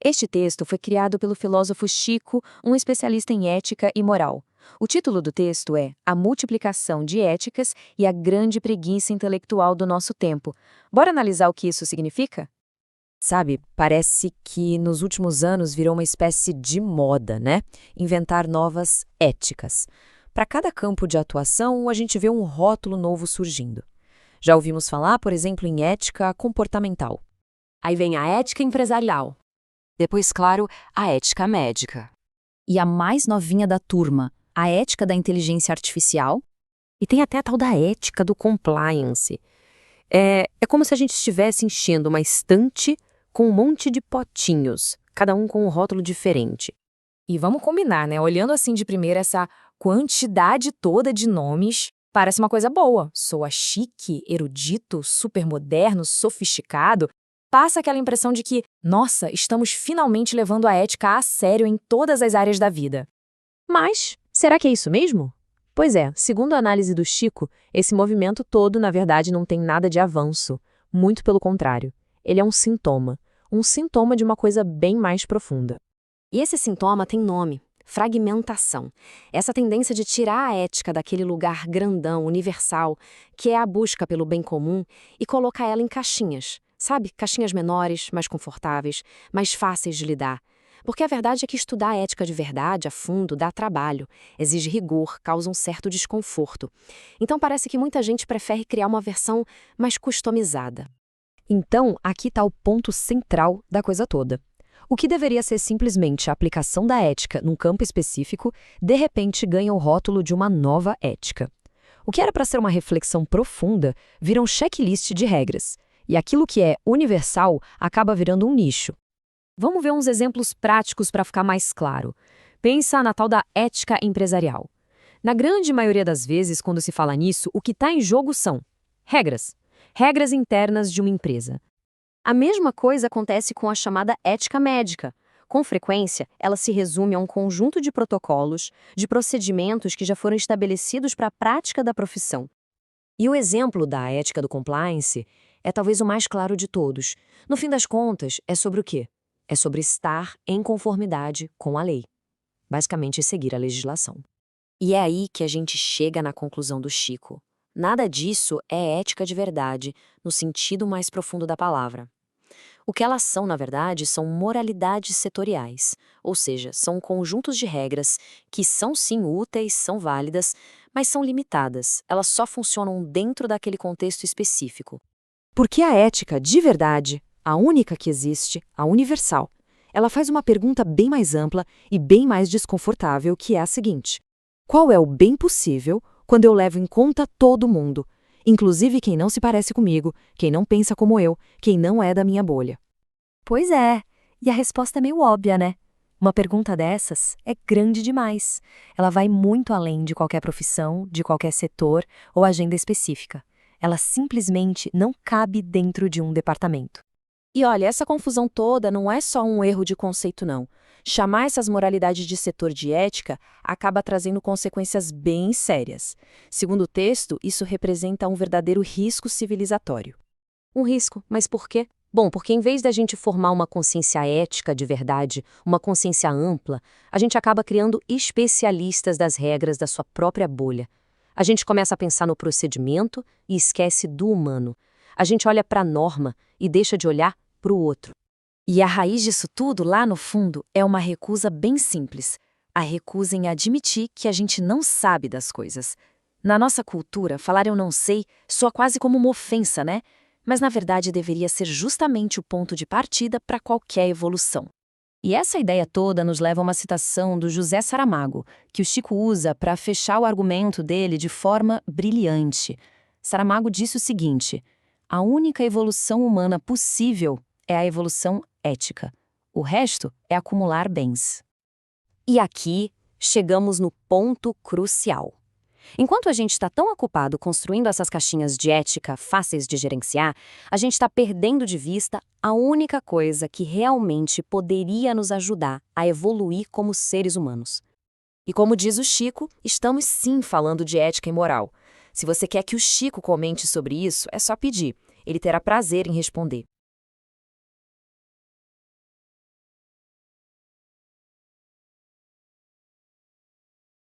Este texto foi criado pelo filósofo Chico, um especialista em ética e moral. O título do texto é A Multiplicação de Éticas e a Grande Preguiça Intelectual do Nosso Tempo. Bora analisar o que isso significa? Sabe, parece que nos últimos anos virou uma espécie de moda, né? Inventar novas éticas. Para cada campo de atuação, a gente vê um rótulo novo surgindo. Já ouvimos falar, por exemplo, em ética comportamental. Aí vem a ética empresarial. Depois, claro, a ética médica. E a mais novinha da turma, a ética da inteligência artificial. E tem até a tal da ética do compliance. É como se a gente estivesse enchendo uma estante com um monte de potinhos, cada um com um rótulo diferente. E vamos combinar, né? Olhando assim de primeira essa quantidade toda de nomes, parece uma coisa boa. Soa chique, erudito, supermoderno, sofisticado. Passa aquela impressão de que, nossa, estamos finalmente levando a ética a sério em todas as áreas da vida. Mas, será que é isso mesmo? Pois é, segundo a análise do Chico, esse movimento todo, na verdade, não tem nada de avanço. Muito pelo contrário. Ele é um sintoma de uma coisa bem mais profunda. E esse sintoma tem nome: fragmentação. Essa tendência de tirar a ética daquele lugar grandão, universal, que é a busca pelo bem comum, e colocar ela em caixinhas. Sabe? Caixinhas menores, mais confortáveis, mais fáceis de lidar. Porque a verdade é que estudar a ética de verdade, a fundo, dá trabalho, exige rigor, causa um certo desconforto. Então parece que muita gente prefere criar uma versão mais customizada. Então, aqui está o ponto central da coisa toda. O que deveria ser simplesmente a aplicação da ética num campo específico, de repente ganha o rótulo de uma nova ética. O que era para ser uma reflexão profunda vira um checklist de regras. E aquilo que é universal acaba virando um nicho. Vamos ver uns exemplos práticos para ficar mais claro. Pensa na tal da ética empresarial. Na grande maioria das vezes, quando se fala nisso, o que está em jogo são regras. Regras internas de uma empresa. A mesma coisa acontece com a chamada ética médica. Com frequência, ela se resume a um conjunto de protocolos, de procedimentos que já foram estabelecidos para a prática da profissão. E o exemplo da ética do compliance é talvez o mais claro de todos. No fim das contas, é sobre o quê? É sobre estar em conformidade com a lei. Basicamente, seguir a legislação. E é aí que a gente chega na conclusão do Chico. Nada disso é ética de verdade, no sentido mais profundo da palavra. O que elas são, na verdade, são moralidades setoriais, ou seja, são conjuntos de regras que são sim úteis, são válidas, mas são limitadas, elas só funcionam dentro daquele contexto específico. Porque a ética, de verdade, a única que existe, a universal, ela faz uma pergunta bem mais ampla e bem mais desconfortável, que é a seguinte: qual é o bem possível quando eu levo em conta todo mundo, inclusive quem não se parece comigo, quem não pensa como eu, quem não é da minha bolha? Pois é, e a resposta é meio óbvia, né? Uma pergunta dessas é grande demais. Ela vai muito além de qualquer profissão, de qualquer setor ou agenda específica. Ela simplesmente não cabe dentro de um departamento. E olha, essa confusão toda não é só um erro de conceito, não. Chamar essas moralidades de setor de ética acaba trazendo consequências bem sérias. Segundo o texto, isso representa um verdadeiro risco civilizatório. Um risco, mas por quê? Bom, porque em vez da gente formar uma consciência ética de verdade, uma consciência ampla, a gente acaba criando especialistas das regras da sua própria bolha. A gente começa a pensar no procedimento e esquece do humano. A gente olha para a norma e deixa de olhar para o outro. E a raiz disso tudo, lá no fundo, é uma recusa bem simples. A recusa em admitir que a gente não sabe das coisas. Na nossa cultura, falar eu não sei soa quase como uma ofensa, né? Mas na verdade deveria ser justamente o ponto de partida para qualquer evolução. E essa ideia toda nos leva a uma citação do José Saramago, que o Chico usa para fechar o argumento dele de forma brilhante. Saramago disse o seguinte: a única evolução humana possível é a evolução ética. O resto é acumular bens. E aqui chegamos no ponto crucial. Enquanto a gente está tão ocupado construindo essas caixinhas de ética fáceis de gerenciar, a gente está perdendo de vista a única coisa que realmente poderia nos ajudar a evoluir como seres humanos. E como diz o Chico, estamos sim falando de ética e moral. Se você quer que o Chico comente sobre isso, é só pedir. Ele terá prazer em responder.